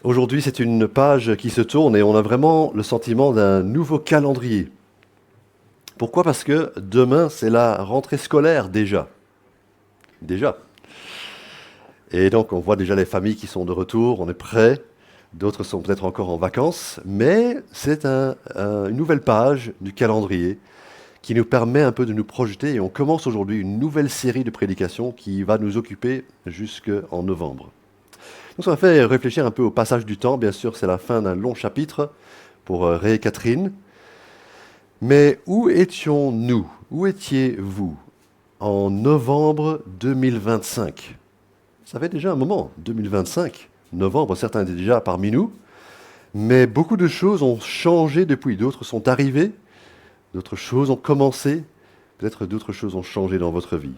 Aujourd'hui, c'est une page qui se tourne et on a vraiment le sentiment d'un nouveau calendrier. Pourquoi? Parce que demain, c'est la rentrée scolaire déjà. Déjà. Et donc, on voit déjà les familles qui sont de retour, on est prêts. D'autres sont peut-être encore en vacances, mais c'est une nouvelle page du calendrier qui nous permet un peu de nous projeter. Et on commence aujourd'hui une nouvelle série de prédications qui va nous occuper jusqu'en novembre. Donc ça m'a fait réfléchir un peu au passage du temps. Bien sûr, c'est la fin d'un long chapitre pour Ray et Catherine. Mais où étions-nous? Où étiez-vous en novembre 2025? Ça fait déjà un moment, 2025. Novembre, certains étaient déjà parmi nous. Mais beaucoup de choses ont changé depuis. D'autres sont arrivées, d'autres choses ont commencé. Peut-être d'autres choses ont changé dans votre vie.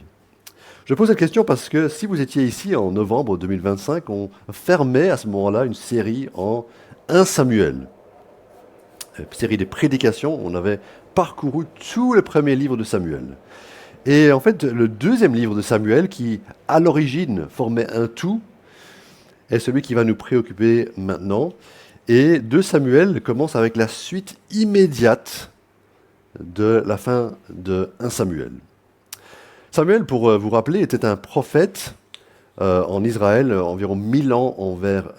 Je pose cette question parce que si vous étiez ici en novembre 2025, on fermait à ce moment-là une série en 1 Samuel. Une série de prédications, on avait parcouru tout le premier livre de Samuel. Et en fait, le deuxième livre de Samuel, qui à l'origine formait un tout, est celui qui va nous préoccuper maintenant. Et 2 Samuel commence avec la suite immédiate de la fin de 1 Samuel. Samuel, pour vous rappeler, était un prophète en Israël environ 1000 ans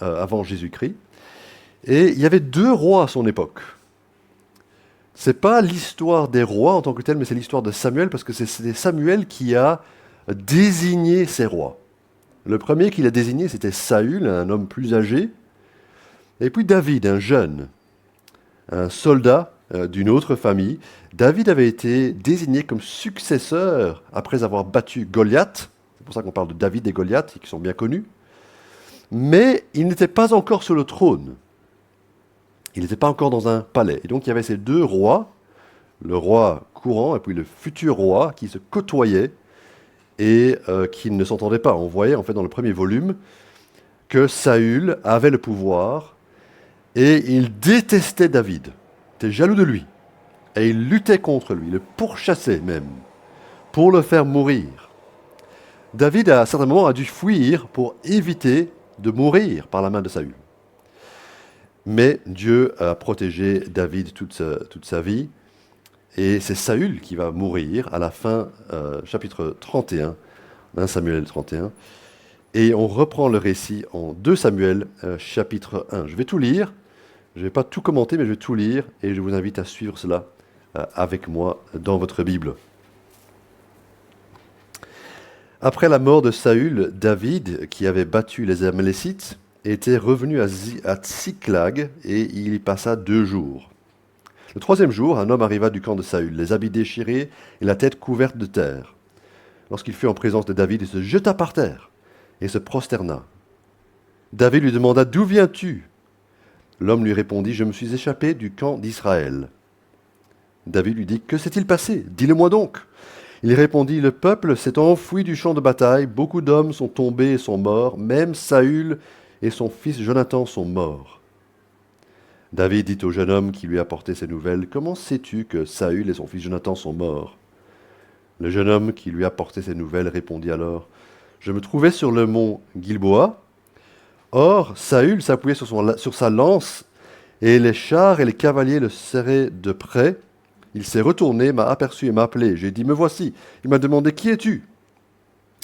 avant Jésus-Christ. Et il y avait 2 rois à son époque. C'est pas l'histoire des rois en tant que tel, mais c'est l'histoire de Samuel, parce que c'est Samuel qui a désigné ces rois. Le premier qu'il a désigné, c'était Saül, un homme plus âgé, et puis David, un jeune, un soldat d'une autre famille. David avait été désigné comme successeur après avoir battu Goliath. C'est pour ça qu'on parle de David et Goliath, qui sont bien connus. Mais il n'était pas encore sur le trône. Il n'était pas encore dans un palais. Et donc il y avait ces 2 rois, le roi courant et puis le futur roi, qui se côtoyaient et qui ne s'entendaient pas. On voyait en fait dans le premier volume que Saül avait le pouvoir et il détestait David. Il était jaloux de lui. Et il luttait contre lui, le pourchassait même, pour le faire mourir. David, à un certain moment, a dû fuir pour éviter de mourir par la main de Saül. Mais Dieu a protégé David toute sa vie. Et c'est Saül qui va mourir à la fin, chapitre 31, 1 Samuel 31. Et on reprend le récit en 2 Samuel, chapitre 1. Je vais tout lire. Je ne vais pas tout commenter, mais je vais tout lire. Et je vous invite à suivre cela avec moi dans votre Bible. Après la mort de Saül, David, qui avait battu les Amalécites, était revenu à Tsiklag et il y passa 2 jours. Le 3e jour, un homme arriva du camp de Saül, les habits déchirés et la tête couverte de terre. Lorsqu'il fut en présence de David, il se jeta par terre et se prosterna. David lui demanda: D'où viens-tu? L'homme lui répondit: Je me suis échappé du camp d'Israël. David lui dit: Que s'est-il passé? Dis-le-moi donc. Il répondit: Le peuple s'est enfoui du champ de bataille, beaucoup d'hommes sont tombés et sont morts, même Saül et son fils Jonathan sont morts. David dit au jeune homme qui lui apportait ces nouvelles: Comment sais-tu que Saül et son fils Jonathan sont morts? Le jeune homme qui lui apportait ces nouvelles répondit alors: Je me trouvais sur le mont Gilboa. Or, Saül s'appuyait sur sa lance, et les chars et les cavaliers le serraient de près. Il s'est retourné, m'a aperçu et m'a appelé. J'ai dit: Me voici. Il m'a demandé: Qui es-tu?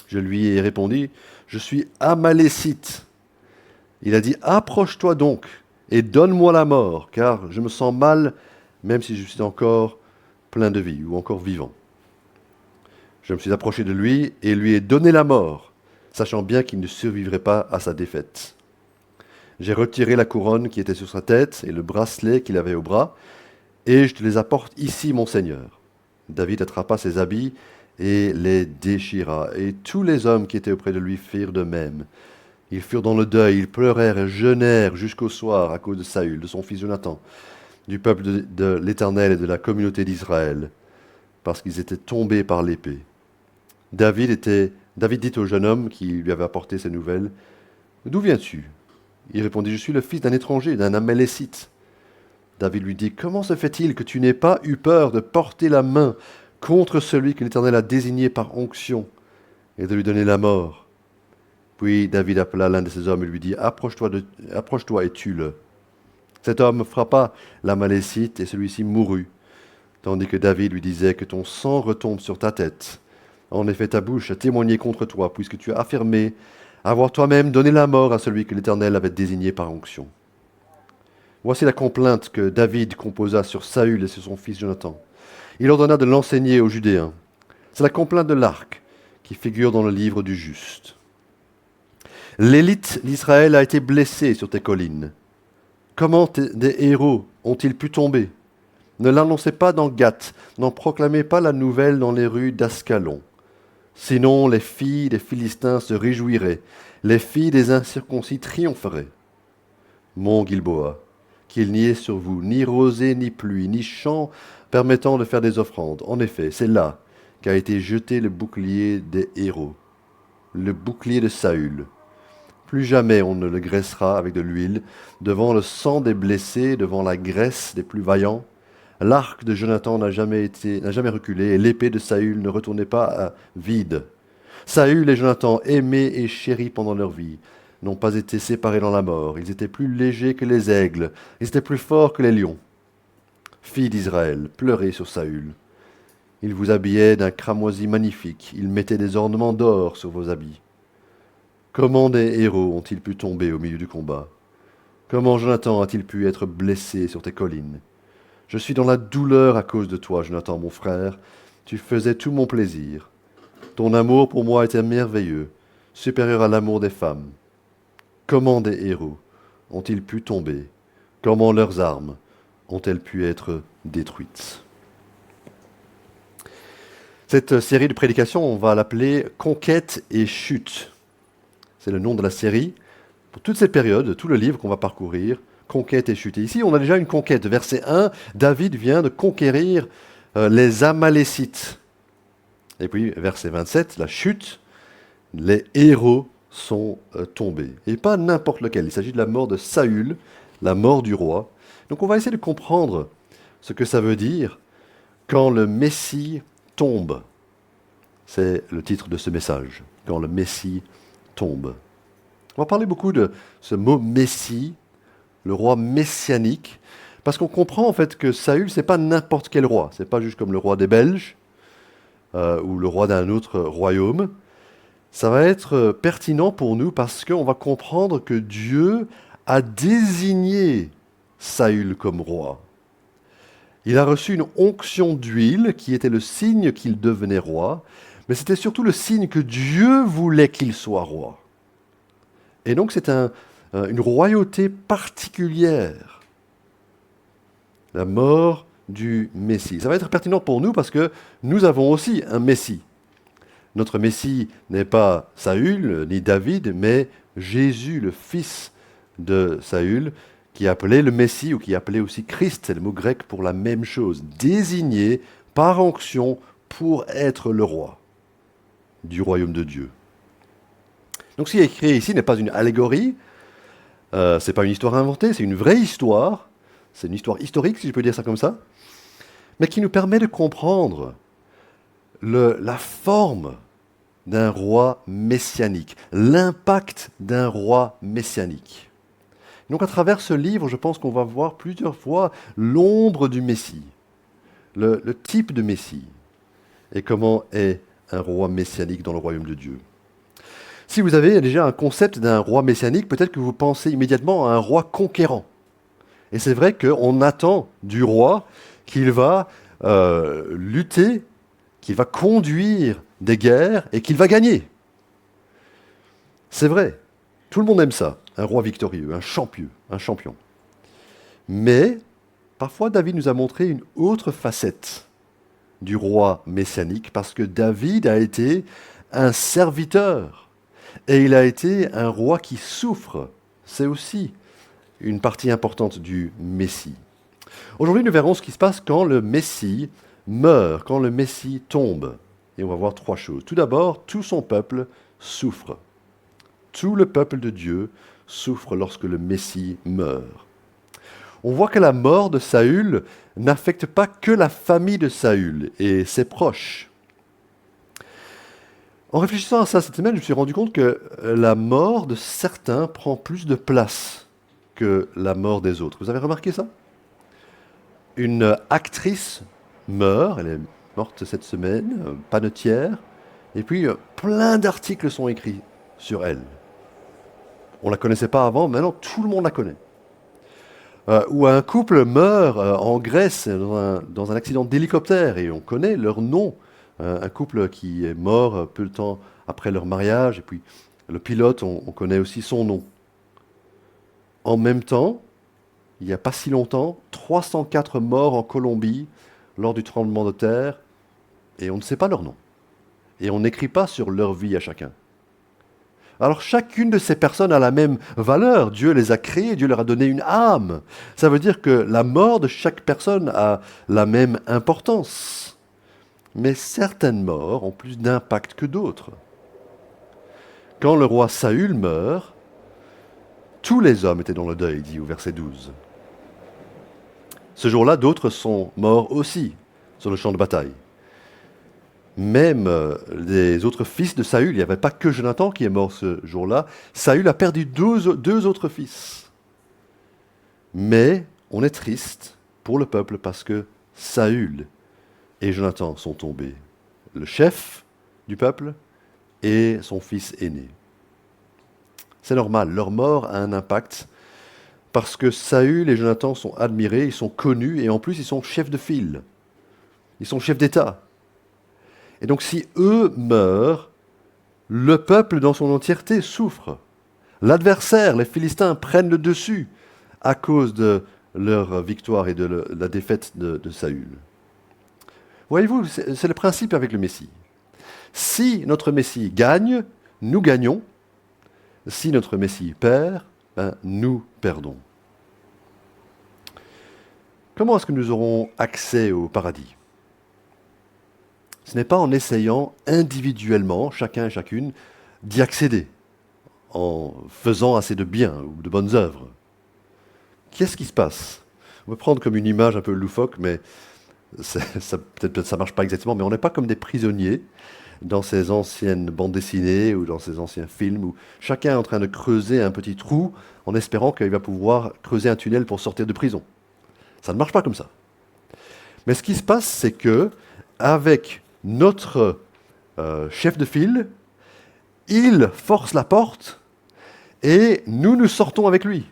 Je lui ai répondu: Je suis Amalécite. Il a dit: Approche-toi donc et donne-moi la mort, car je me sens mal, même si je suis encore plein de vie ou encore vivant. Je me suis approché de lui et lui ai donné la mort, sachant bien qu'il ne survivrait pas à sa défaite. J'ai retiré la couronne qui était sur sa tête et le bracelet qu'il avait au bras, et je te les apporte ici, mon Seigneur. David attrapa ses habits et les déchira, et tous les hommes qui étaient auprès de lui firent de même. Ils furent dans le deuil, ils pleurèrent et jeûnèrent jusqu'au soir à cause de Saül, de son fils Jonathan, du peuple de l'Éternel et de la communauté d'Israël, parce qu'ils étaient tombés par l'épée. David dit au jeune homme qui lui avait apporté ces nouvelles: D'où viens-tu? Il répondit: Je suis le fils d'un étranger, d'un Amalécite. David lui dit: Comment se fait-il que tu n'aies pas eu peur de porter la main contre celui que l'Éternel a désigné par onction et de lui donner la mort? Puis David appela l'un de ses hommes et lui dit, approche-toi et tue-le. Cet homme frappa l'Amalécite et celui-ci mourut, tandis que David lui disait que ton sang retombe sur ta tête. En effet, ta bouche a témoigné contre toi, puisque tu as affirmé avoir toi-même donné la mort à celui que l'Éternel avait désigné par onction. Voici la complainte que David composa sur Saül et sur son fils Jonathan. Il ordonna de l'enseigner aux Judéens. C'est la complainte de l'arc qui figure dans le livre du juste. L'élite d'Israël a été blessée sur tes collines. Comment des héros ont-ils pu tomber? Ne l'annoncez pas dans Gath, n'en proclamez pas la nouvelle dans les rues d'Ascalon. Sinon les filles des Philistins se réjouiraient, les filles des incirconcis triompheraient. Mont Gilboa, qu'il n'y ait sur vous ni rosée, ni pluie, ni champ permettant de faire des offrandes. En effet, c'est là qu'a été jeté le bouclier des héros, le bouclier de Saül. Plus jamais on ne le graissera avec de l'huile, devant le sang des blessés, devant la graisse des plus vaillants. L'arc de Jonathan n'a jamais reculé, et l'épée de Saül ne retournait pas vide. Saül et Jonathan, aimés et chéris pendant leur vie, n'ont pas été séparés dans la mort. Ils étaient plus légers que les aigles, ils étaient plus forts que les lions. Filles d'Israël, pleurez sur Saül. Il vous habillait d'un cramoisi magnifique, il mettait des ornements d'or sur vos habits. Comment des héros ont-ils pu tomber au milieu du combat? Comment Jonathan a-t-il pu être blessé sur tes collines? Je suis dans la douleur à cause de toi, Jonathan, mon frère. Tu faisais tout mon plaisir. Ton amour pour moi était merveilleux, supérieur à l'amour des femmes. Comment des héros ont-ils pu tomber? Comment leurs armes ont-elles pu être détruites? Cette série de prédications, on va l'appeler « Conquête et chute ». C'est le nom de la série. Pour toute cette période, tout le livre qu'on va parcourir, conquête et chute. Et ici, on a déjà une conquête. Verset 1, David vient de conquérir les Amalécites. Et puis, verset 27, la chute, les héros sont tombés. Et pas n'importe lequel. Il s'agit de la mort de Saül, la mort du roi. Donc on va essayer de comprendre ce que ça veut dire quand le Messie tombe. C'est le titre de ce message. Quand le Messie tombe. On va parler beaucoup de ce mot Messie, le roi messianique, parce qu'on comprend en fait que Saül, c'est pas n'importe quel roi. C'est pas juste comme le roi des Belges ou le roi d'un autre royaume. Ça va être pertinent pour nous parce qu'on va comprendre que Dieu a désigné Saül comme roi. Il a reçu une onction d'huile qui était le signe qu'il devenait roi, mais c'était surtout le signe que Dieu voulait qu'il soit roi. Et donc c'est une royauté particulière. La mort du Messie. Ça va être pertinent pour nous parce que nous avons aussi un Messie. Notre Messie n'est pas Saül ni David, mais Jésus, le fils de Saül, qui est appelé le Messie ou qui est appelé aussi Christ. C'est le mot grec pour la même chose. Désigné par onction pour être le roi du royaume de Dieu. Donc ce qui est écrit ici n'est pas une allégorie, ce n'est pas une histoire inventée, c'est une vraie histoire, c'est une histoire historique si je peux dire ça comme ça, mais qui nous permet de comprendre la forme d'un roi messianique, l'impact d'un roi messianique. Donc à travers ce livre, je pense qu'on va voir plusieurs fois l'ombre du Messie, le type de Messie, et comment est un roi messianique dans le royaume de Dieu. Si vous avez déjà un concept d'un roi messianique, peut-être que vous pensez immédiatement à un roi conquérant. Et c'est vrai qu'on attend du roi qu'il va lutter, qu'il va conduire des guerres et qu'il va gagner. C'est vrai, tout le monde aime ça, un roi victorieux, un champion. Mais parfois David nous a montré une autre facette du roi messianique, parce que David a été un serviteur, et il a été un roi qui souffre. C'est aussi une partie importante du Messie. Aujourd'hui, nous verrons ce qui se passe quand le Messie meurt, quand le Messie tombe. Et on va voir trois choses. Tout d'abord, tout son peuple souffre. Tout le peuple de Dieu souffre lorsque le Messie meurt. On voit que la mort de Saül n'affecte pas que la famille de Saül et ses proches. En réfléchissant à ça cette semaine, je me suis rendu compte que la mort de certains prend plus de place que la mort des autres. Vous avez remarqué ça? Une actrice meurt, elle est morte cette semaine, panetière, et puis plein d'articles sont écrits sur elle. On ne la connaissait pas avant, maintenant tout le monde la connaît. Ou un couple meurt en Grèce dans un accident d'hélicoptère et on connaît leur nom. Un couple qui est mort peu de temps après leur mariage et puis le pilote, on connaît aussi son nom. En même temps, il n'y a pas si longtemps, 304 morts en Colombie lors du tremblement de terre et on ne sait pas leur nom. Et on n'écrit pas sur leur vie à chacun. Alors chacune de ces personnes a la même valeur. Dieu les a créées, Dieu leur a donné une âme. Ça veut dire que la mort de chaque personne a la même importance. Mais certaines morts ont plus d'impact que d'autres. Quand le roi Saül meurt, tous les hommes étaient dans le deuil, dit au verset 12. Ce jour-là, d'autres sont morts aussi sur le champ de bataille. Même les autres fils de Saül, il n'y avait pas que Jonathan qui est mort ce jour-là. Saül a perdu deux autres fils. Mais on est triste pour le peuple parce que Saül et Jonathan sont tombés. Le chef du peuple et son fils aîné. C'est normal, leur mort a un impact parce que Saül et Jonathan sont admirés, ils sont connus et en plus ils sont chefs de file. Ils sont chefs d'État. Et donc si eux meurent, le peuple dans son entièreté souffre. L'adversaire, les Philistins, prennent le dessus à cause de leur victoire et de la défaite de Saül. Voyez-vous, c'est le principe avec le Messie. Si notre Messie gagne, nous gagnons. Si notre Messie perd, nous perdons. Comment est-ce que nous aurons accès au paradis ? Ce n'est pas en essayant individuellement, chacun et chacune, d'y accéder, en faisant assez de bien ou de bonnes œuvres. Qu'est-ce qui se passe? On peut prendre comme une image un peu loufoque, mais peut-être ça ne marche pas exactement, mais on n'est pas comme des prisonniers dans ces anciennes bandes dessinées ou dans ces anciens films où chacun est en train de creuser un petit trou en espérant qu'il va pouvoir creuser un tunnel pour sortir de prison. Ça ne marche pas comme ça. Mais ce qui se passe, c'est que avec notre chef de file, il force la porte et nous sortons avec lui.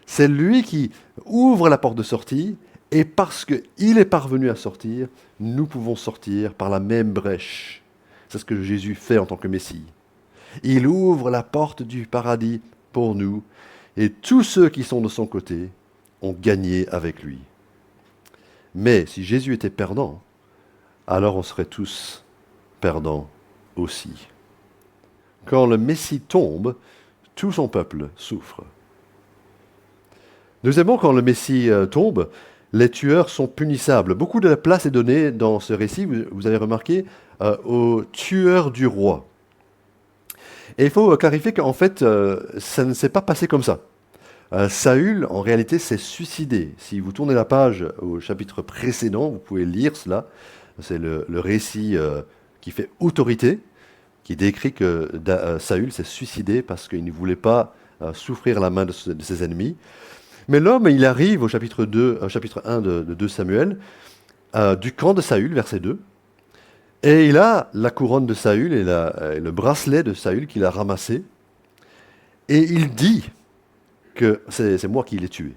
C'est lui qui ouvre la porte de sortie et parce qu'il est parvenu à sortir, nous pouvons sortir par la même brèche. C'est ce que Jésus fait en tant que Messie. Il ouvre la porte du paradis pour nous et tous ceux qui sont de son côté ont gagné avec lui. Mais si Jésus était perdant, alors on serait tous perdants aussi. Quand le Messie tombe, tout son peuple souffre. Deuxièmement, quand le Messie tombe, les tueurs sont punissables. Beaucoup de la place est donnée dans ce récit, vous avez remarqué, aux tueurs du roi. Et il faut clarifier qu'en fait, ça ne s'est pas passé comme ça. Saül, en réalité, s'est suicidé. Si vous tournez la page au chapitre précédent, vous pouvez lire cela. C'est le récit qui fait autorité, qui décrit que Saül s'est suicidé parce qu'il ne voulait pas souffrir la main de ses ennemis. Mais l'homme, il arrive au chapitre 1 de 2 Samuel, du camp de Saül, verset 2, et il a la couronne de Saül et le bracelet de Saül qu'il a ramassé, et il dit que c'est moi qui l'ai tué.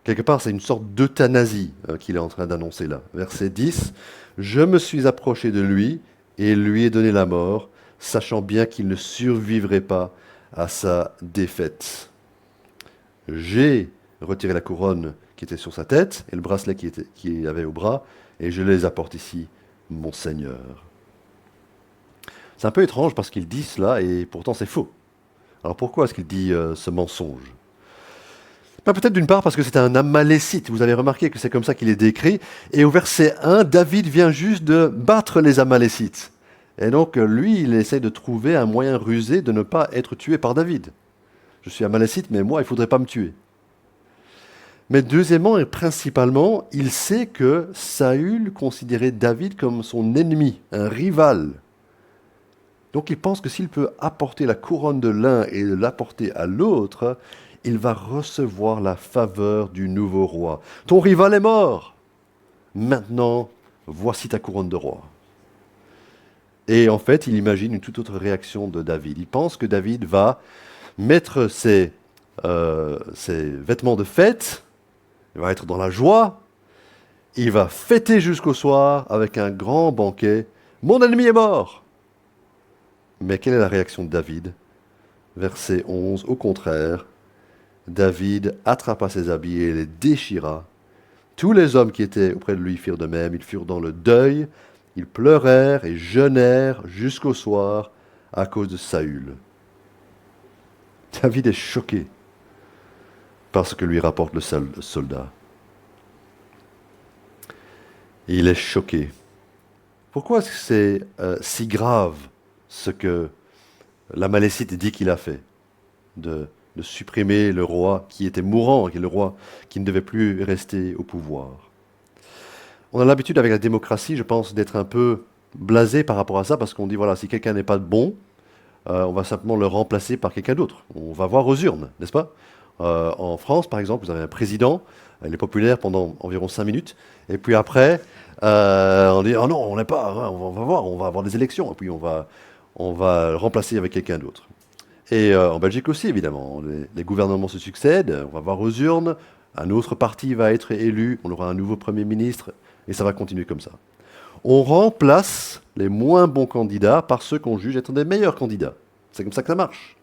Quelque part, c'est une sorte d'euthanasie qu'il est en train d'annoncer là. Verset 10, « Je me suis approché de lui et lui ai donné la mort, sachant bien qu'il ne survivrait pas à sa défaite. J'ai retiré la couronne qui était sur sa tête et le bracelet qu'il avait au bras, et je les apporte ici, mon Seigneur. » C'est un peu étrange parce qu'il dit cela et pourtant c'est faux. Alors pourquoi est-ce qu'il dit ce mensonge? Peut-être d'une part parce que c'est un Amalécite. Vous avez remarqué que c'est comme ça qu'il est décrit. Et au verset 1, David vient juste de battre les Amalécites. Et donc lui, il essaie de trouver un moyen rusé de ne pas être tué par David. Je suis Amalécite, mais moi, il ne faudrait pas me tuer. Mais deuxièmement et principalement, il sait que Saül considérait David comme son ennemi, un rival. Donc il pense que s'il peut apporter la couronne de l'un et l'apporter à l'autre, il va recevoir la faveur du nouveau roi. Ton rival est mort. Maintenant, voici ta couronne de roi. Et en fait, il imagine une toute autre réaction de David. Il pense que David va mettre ses vêtements de fête, il va être dans la joie, il va fêter jusqu'au soir avec un grand banquet. Mon ennemi est mort. Mais quelle est la réaction de David? Verset 11, au contraire, David attrapa ses habits et les déchira. Tous les hommes qui étaient auprès de lui firent de même, ils furent dans le deuil, ils pleurèrent et jeûnèrent jusqu'au soir à cause de Saül. David est choqué par ce que lui rapporte le soldat. Et il est choqué. Pourquoi est-ce que c'est si grave ce que l'Amalécite dit qu'il a fait, de supprimer le roi qui était mourant, qui est le roi qui ne devait plus rester au pouvoir? On a l'habitude avec la démocratie, je pense, d'être un peu blasé par rapport à ça, parce qu'on dit, voilà, si quelqu'un n'est pas bon, on va simplement le remplacer par quelqu'un d'autre. On va voir aux urnes, n'est-ce pas? En France, par exemple, vous avez un président, il est populaire pendant environ 5 minutes, et puis après, on dit, oh non, on n'est pas, hein, on va voir, on va avoir des élections, et puis on va le remplacer avec quelqu'un d'autre. Et en Belgique aussi, évidemment, les gouvernements se succèdent, on va voir aux urnes, un autre parti va être élu, on aura un nouveau Premier ministre, et ça va continuer comme ça. On remplace les moins bons candidats par ceux qu'on juge être des meilleurs candidats. C'est comme ça que ça marche.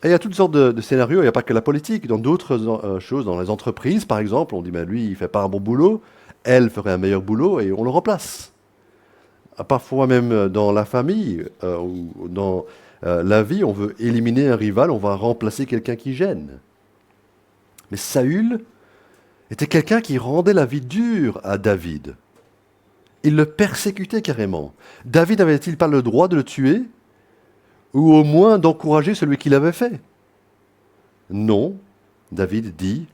Et il y a toutes sortes de scénarios, il n'y a pas que la politique, dans d'autres choses, dans les entreprises par exemple, on dit ben, lui il ne fait pas un bon boulot, elle ferait un meilleur boulot et on le remplace. Parfois même dans la famille ou dans la vie, on veut éliminer un rival, on va remplacer quelqu'un qui gêne. Mais Saül était quelqu'un qui rendait la vie dure à David. Il le persécutait carrément. David n'avait-il pas le droit de le tuer? Ou au moins d'encourager celui qui l'avait fait? Non, David dit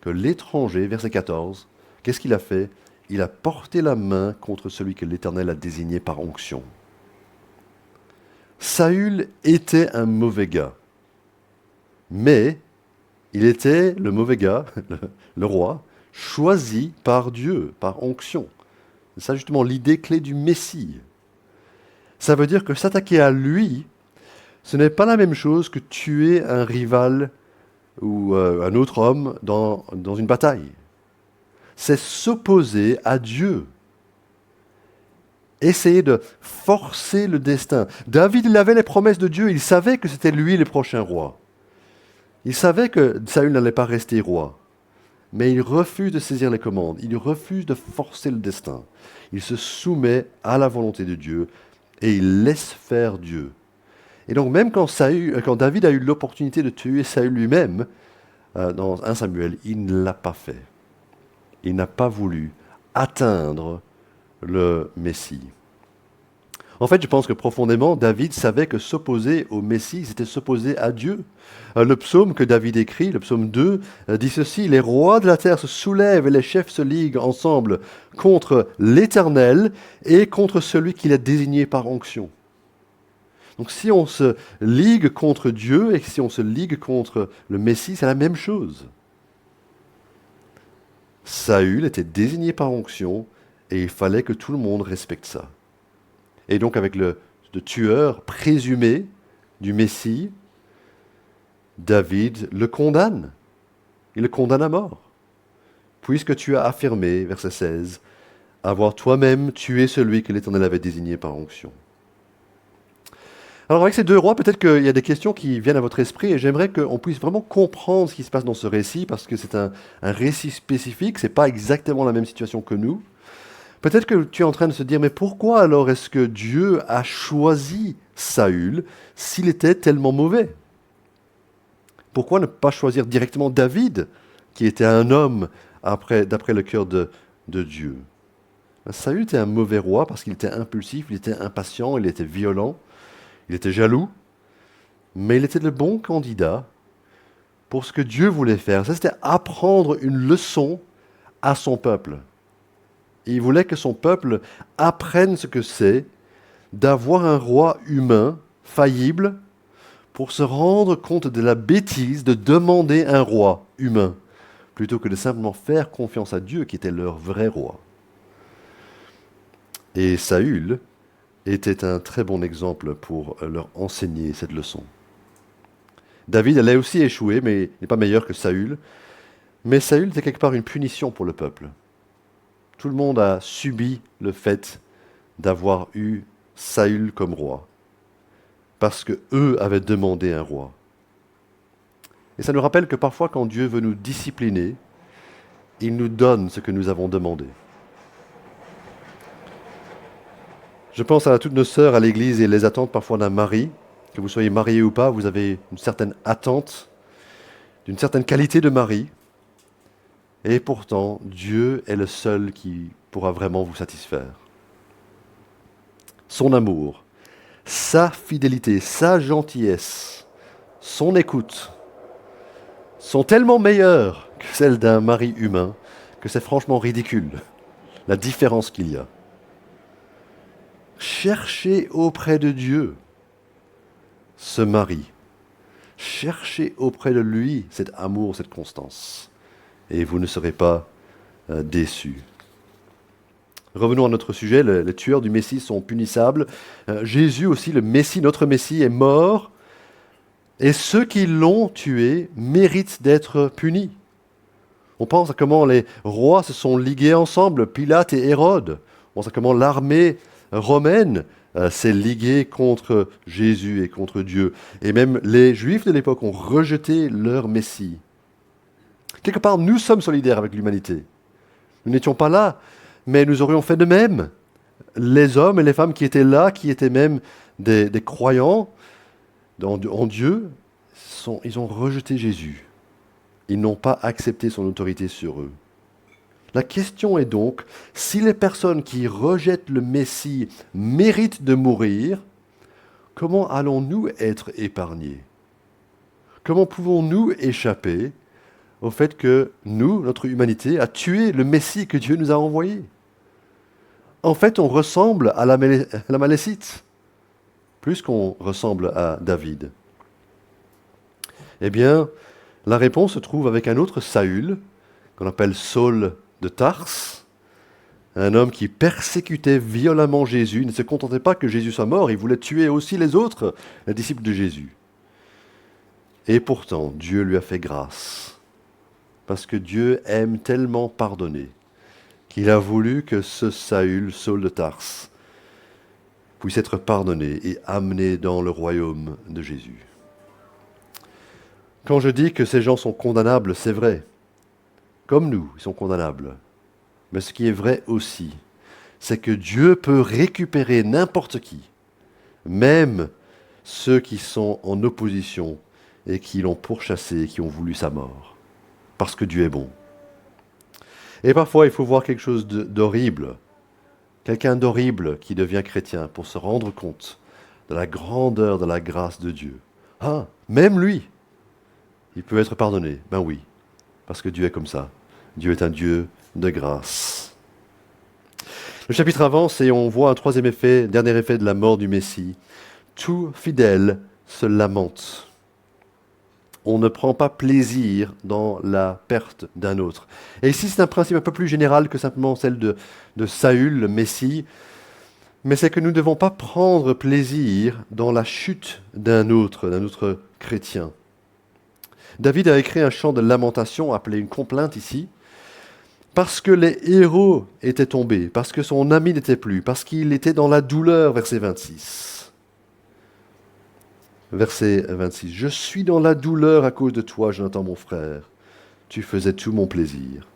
que l'étranger, verset 14, qu'est-ce qu'il a fait? Il a porté la main contre celui que l'Éternel a désigné par onction. Saül était un mauvais gars, mais il était le mauvais gars, le roi, choisi par Dieu, par onction. C'est ça justement l'idée clé du Messie. Ça veut dire que s'attaquer à lui, ce n'est pas la même chose que tuer un rival ou un autre homme dans une bataille. C'est s'opposer à Dieu. Essayer de forcer le destin. David, il avait les promesses de Dieu, il savait que c'était lui le prochain roi. Il savait que Saül n'allait pas rester roi. Mais il refuse de saisir les commandes, il refuse de forcer le destin. Il se soumet à la volonté de Dieu et il laisse faire Dieu. Et donc même quand David a eu l'opportunité de tuer Saül lui-même, dans 1 Samuel, il ne l'a pas fait. Il n'a pas voulu atteindre le Messie. En fait, je pense que profondément, David savait que s'opposer au Messie, c'était s'opposer à Dieu. Le psaume que David écrit, le psaume 2, dit ceci: les rois de la terre se soulèvent et les chefs se liguent ensemble contre l'Éternel et contre celui qu'il a désigné par onction. Donc si on se ligue contre Dieu et si on se ligue contre le Messie, c'est la même chose. Saül était désigné par onction et il fallait que tout le monde respecte ça. Et donc avec le tueur présumé du Messie, David le condamne. Il le condamne à mort. Puisque tu as affirmé, verset 16, avoir toi-même tué celui que l'Éternel avait désigné par onction. Alors avec ces deux rois, peut-être qu'il y a des questions qui viennent à votre esprit et j'aimerais qu'on puisse vraiment comprendre ce qui se passe dans ce récit parce que c'est un récit spécifique, ce n'est pas exactement la même situation que nous. Peut-être que tu es en train de se dire, mais pourquoi alors est-ce que Dieu a choisi Saül s'il était tellement mauvais? Pourquoi ne pas choisir directement David, qui était un homme d'après le cœur de Dieu? Saül était un mauvais roi parce qu'il était impulsif, il était impatient, il était violent, il était jaloux, mais il était le bon candidat pour ce que Dieu voulait faire. Ça, c'était apprendre une leçon à son peuple. Il voulait que son peuple apprenne ce que c'est d'avoir un roi humain, faillible, pour se rendre compte de la bêtise de demander un roi humain, plutôt que de simplement faire confiance à Dieu, qui était leur vrai roi. Et Saül était un très bon exemple pour leur enseigner cette leçon. David allait aussi échouer, mais il n'est pas meilleur que Saül. Mais Saül était quelque part une punition pour le peuple. Tout le monde a subi le fait d'avoir eu Saül comme roi, parce que eux avaient demandé un roi. Et ça nous rappelle que parfois, quand Dieu veut nous discipliner, il nous donne ce que nous avons demandé. Je pense à toutes nos sœurs à l'église et les attentes parfois d'un mari. Que vous soyez marié ou pas, vous avez une certaine attente, d'une certaine qualité de mari. Et pourtant, Dieu est le seul qui pourra vraiment vous satisfaire. Son amour, sa fidélité, sa gentillesse, son écoute sont tellement meilleures que celles d'un mari humain que c'est franchement ridicule, la différence qu'il y a. Cherchez auprès de Dieu ce mari. Cherchez auprès de lui cet amour, cette constance. Et vous ne serez pas déçus. Revenons à notre sujet, les tueurs du Messie sont punissables. Jésus aussi, le Messie, notre Messie, est mort. Et ceux qui l'ont tué méritent d'être punis. On pense à comment les rois se sont ligués ensemble, Pilate et Hérode. On pense à comment l'armée romaine s'est liguée contre Jésus et contre Dieu. Et même les Juifs de l'époque ont rejeté leur Messie. Quelque part, nous sommes solidaires avec l'humanité. Nous n'étions pas là, mais nous aurions fait de même. Les hommes et les femmes qui étaient là, qui étaient même des croyants en Dieu, ils ont rejeté Jésus. Ils n'ont pas accepté son autorité sur eux. La question est donc, si les personnes qui rejettent le Messie méritent de mourir, comment allons-nous être épargnés? Comment pouvons-nous échapper au fait que nous, notre humanité, a tué le Messie que Dieu nous a envoyé? En fait, on ressemble à la Malécite, plus qu'on ressemble à David. Eh bien, la réponse se trouve avec un autre Saül, qu'on appelle Saul de Tarse, un homme qui persécutait violemment Jésus. Il ne se contentait pas que Jésus soit mort, il voulait tuer aussi les autres, les disciples de Jésus. Et pourtant, Dieu lui a fait grâce, parce que Dieu aime tellement pardonner, qu'il a voulu que ce Saül, Saul de Tarse, puisse être pardonné et amené dans le royaume de Jésus. Quand je dis que ces gens sont condamnables, c'est vrai. Comme nous, ils sont condamnables. Mais ce qui est vrai aussi, c'est que Dieu peut récupérer n'importe qui, même ceux qui sont en opposition et qui l'ont pourchassé et qui ont voulu sa mort. Parce que Dieu est bon. Et parfois, il faut voir quelque chose d'horrible. Quelqu'un d'horrible qui devient chrétien pour se rendre compte de la grandeur de la grâce de Dieu. Ah, même lui, il peut être pardonné. Ben oui, parce que Dieu est comme ça. Dieu est un Dieu de grâce. Le chapitre avance et on voit un troisième effet, dernier effet de la mort du Messie. Tout fidèle se lamente. On ne prend pas plaisir dans la perte d'un autre. Et ici, c'est un principe un peu plus général que simplement celle de Saül, le Messie, mais c'est que nous ne devons pas prendre plaisir dans la chute d'un autre chrétien. David a écrit un chant de lamentation appelé une complainte ici, parce que les héros étaient tombés, parce que son ami n'était plus, parce qu'il était dans la douleur, verset 26. Verset 26. « Je suis dans la douleur à cause de toi, Jonathan, mon frère. Tu faisais tout mon plaisir. »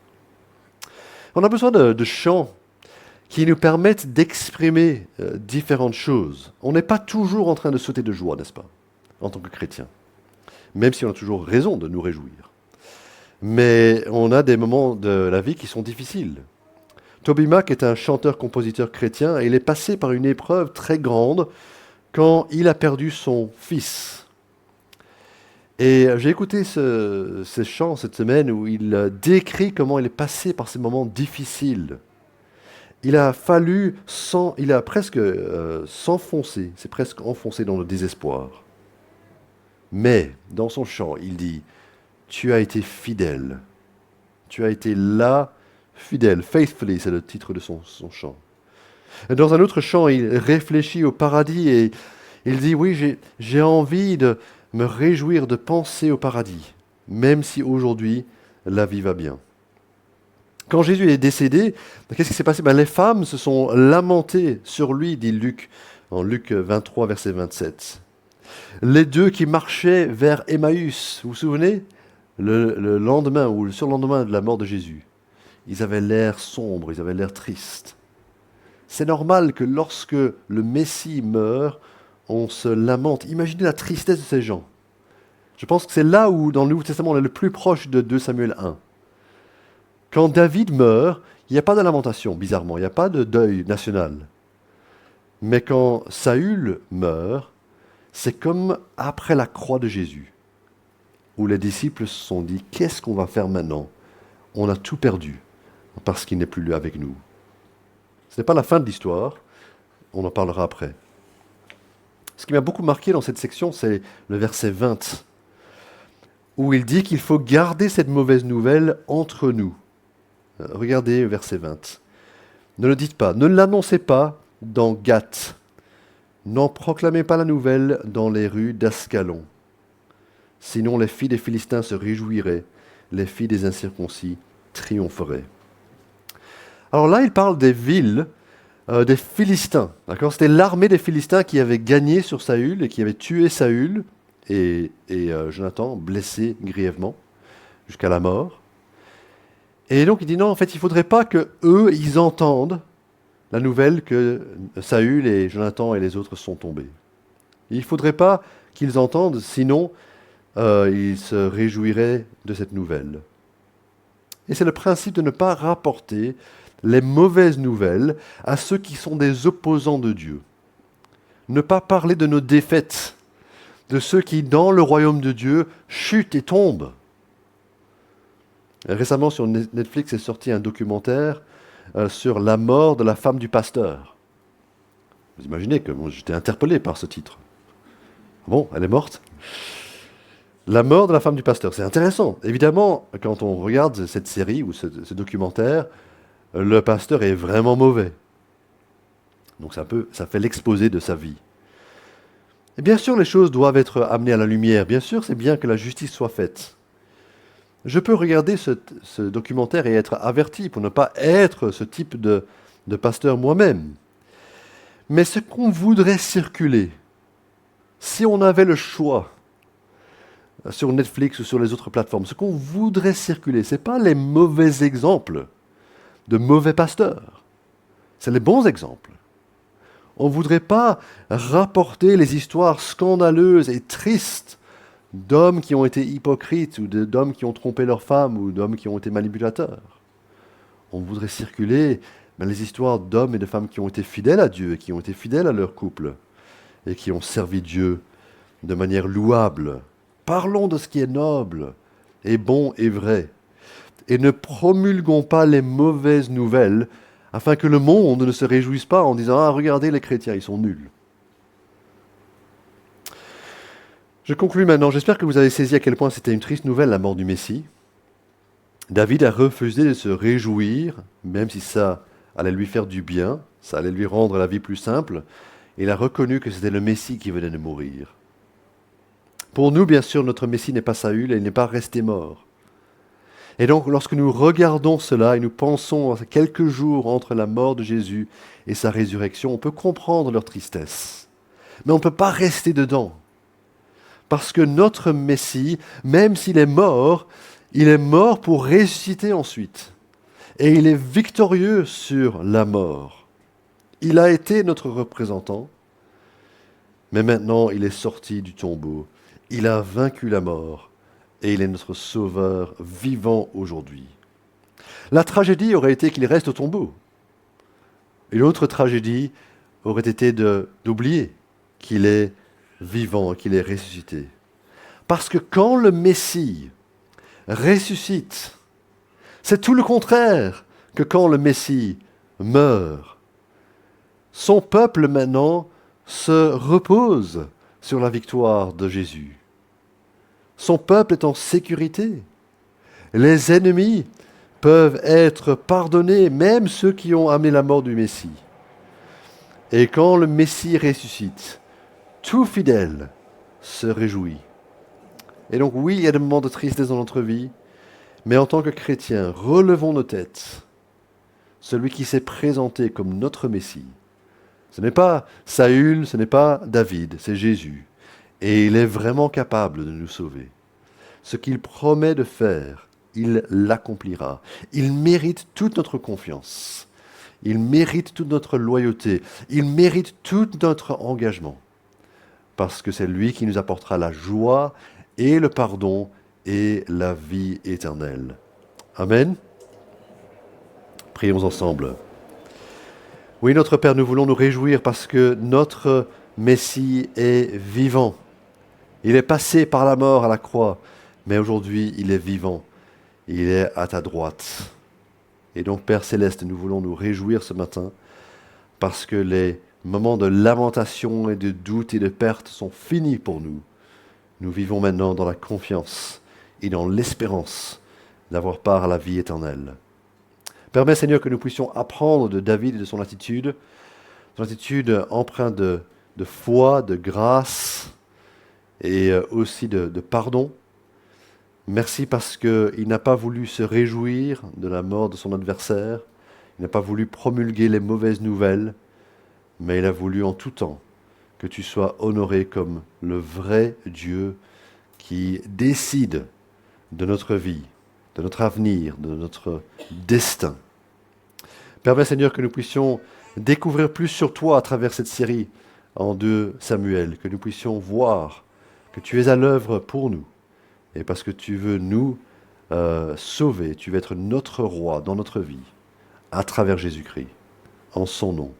On a besoin de chants qui nous permettent d'exprimer différentes choses. On n'est pas toujours en train de sauter de joie, n'est-ce pas, en tant que chrétien, même si on a toujours raison de nous réjouir. Mais on a des moments de la vie qui sont difficiles. Toby Mac est un chanteur-compositeur chrétien et il est passé par une épreuve très grande quand il a perdu son fils. Et j'ai écouté ce chant cette semaine où il décrit comment il est passé par ces moments difficiles. Il a presque s'enfoncé, c'est presque enfoncé dans le désespoir. Mais dans son chant, il dit, tu as été fidèle. Tu as été là, fidèle. Faithfully, c'est le titre de son chant. Et dans un autre chant, il réfléchit au paradis et il dit, oui, j'ai envie de me réjouir de penser au paradis, même si aujourd'hui la vie va bien. Quand Jésus est décédé, qu'est-ce qui s'est passé? Les femmes se sont lamentées sur lui, dit Luc, en Luc 23, verset 27. Les deux qui marchaient vers Emmaüs, vous vous souvenez? Le lendemain ou le surlendemain de la mort de Jésus, ils avaient l'air sombre, ils avaient l'air tristes. C'est normal que lorsque le Messie meurt, on se lamente. Imaginez la tristesse de ces gens. Je pense que c'est là où, dans le Nouveau Testament, on est le plus proche de 2 Samuel 1. Quand David meurt, il n'y a pas de lamentation, bizarrement, il n'y a pas de deuil national. Mais quand Saül meurt, c'est comme après la croix de Jésus, où les disciples se sont dit, qu'est-ce qu'on va faire maintenant? On a tout perdu, parce qu'il n'est plus là avec nous. Ce n'est pas la fin de l'histoire, on en parlera après. Ce qui m'a beaucoup marqué dans cette section, c'est le verset 20, où il dit qu'il faut garder cette mauvaise nouvelle entre nous. Regardez verset 20. Ne le dites pas, ne l'annoncez pas dans Gath. N'en proclamez pas la nouvelle dans les rues d'Ascalon. Sinon les filles des Philistins se réjouiraient, les filles des incirconcis triompheraient. Alors là, il parle des villes des Philistins. D'accord? C'était l'armée des Philistins qui avait gagné sur Saül et qui avait tué Saül et Jonathan, blessé grièvement jusqu'à la mort. Et donc il dit non, en fait, il ne faudrait pas que eux, ils entendent la nouvelle que Saül et Jonathan et les autres sont tombés. Il ne faudrait pas qu'ils entendent, sinon ils se réjouiraient de cette nouvelle. Et c'est le principe de ne pas rapporter les mauvaises nouvelles à ceux qui sont des opposants de Dieu. Ne pas parler de nos défaites, de ceux qui, dans le royaume de Dieu, chutent et tombent. Récemment, sur Netflix est sorti un documentaire sur la mort de la femme du pasteur. Vous imaginez que j'étais interpellé par ce titre. Bon, elle est morte. La mort de la femme du pasteur, c'est intéressant. Évidemment, quand on regarde cette série ou ce documentaire, le pasteur est vraiment mauvais. Donc ça fait l'exposé de sa vie. Et bien sûr, les choses doivent être amenées à la lumière. Bien sûr, c'est bien que la justice soit faite. Je peux regarder ce documentaire et être averti pour ne pas être ce type de pasteur moi-même. Mais ce qu'on voudrait circuler, si on avait le choix sur Netflix ou sur les autres plateformes, ce qu'on voudrait circuler, ce n'est pas les mauvais exemples de mauvais pasteurs. C'est les bons exemples. On ne voudrait pas rapporter les histoires scandaleuses et tristes d'hommes qui ont été hypocrites ou d'hommes qui ont trompé leurs femmes ou d'hommes qui ont été manipulateurs. On voudrait circuler les histoires d'hommes et de femmes qui ont été fidèles à Dieu et qui ont été fidèles à leur couple et qui ont servi Dieu de manière louable. Parlons de ce qui est noble et bon et vrai. Et ne promulguons pas les mauvaises nouvelles afin que le monde ne se réjouisse pas en disant « Ah, regardez les chrétiens, ils sont nuls ». Je conclus maintenant. J'espère que vous avez saisi à quel point c'était une triste nouvelle, la mort du Messie. David a refusé de se réjouir, même si ça allait lui faire du bien, ça allait lui rendre la vie plus simple. Il a reconnu que c'était le Messie qui venait de mourir. Pour nous, bien sûr, notre Messie n'est pas Saül et il n'est pas resté mort. Et donc, lorsque nous regardons cela et nous pensons à quelques jours entre la mort de Jésus et sa résurrection, on peut comprendre leur tristesse. Mais on ne peut pas rester dedans. Parce que notre Messie, même s'il est mort pour ressusciter ensuite. Et il est victorieux sur la mort. Il a été notre représentant, mais maintenant il est sorti du tombeau. Il a vaincu la mort et il est notre sauveur vivant aujourd'hui. La tragédie aurait été qu'il reste au tombeau. Et l'autre tragédie aurait été d'oublier qu'il est vivant, qu'il est ressuscité. Parce que quand le Messie ressuscite, c'est tout le contraire que quand le Messie meurt. Son peuple maintenant se repose sur la victoire de Jésus. Son peuple est en sécurité. Les ennemis peuvent être pardonnés, même ceux qui ont amené la mort du Messie. Et quand le Messie ressuscite, tout fidèle se réjouit. Et donc oui, il y a des moments de tristesse dans notre vie, mais en tant que chrétiens, relevons nos têtes. Celui qui s'est présenté comme notre Messie, ce n'est pas Saül, ce n'est pas David, c'est Jésus. Et il est vraiment capable de nous sauver. Ce qu'il promet de faire, il l'accomplira. Il mérite toute notre confiance. Il mérite toute notre loyauté. Il mérite tout notre engagement. Parce que c'est lui qui nous apportera la joie et le pardon et la vie éternelle. Amen. Prions ensemble. Oui, notre Père, nous voulons nous réjouir parce que notre Messie est vivant. Il est passé par la mort à la croix, mais aujourd'hui il est vivant. Il est à ta droite. Et donc, Père Céleste, nous voulons nous réjouir ce matin parce que les moments de lamentation et de doute et de perte sont finis pour nous. Nous vivons maintenant dans la confiance et dans l'espérance d'avoir part à la vie éternelle. Permets, Seigneur, que nous puissions apprendre de David et de son attitude empreinte de foi, de grâce et aussi de pardon. Merci parce qu'il n'a pas voulu se réjouir de la mort de son adversaire, il n'a pas voulu promulguer les mauvaises nouvelles, mais il a voulu en tout temps que tu sois honoré comme le vrai Dieu qui décide de notre vie, de notre avenir, de notre destin. Permets, Seigneur, que nous puissions découvrir plus sur toi à travers cette série en 2 Samuel, que nous puissions voir que tu es à l'œuvre pour nous, et parce que tu veux nous sauver, tu veux être notre roi dans notre vie, à travers Jésus-Christ, en son nom.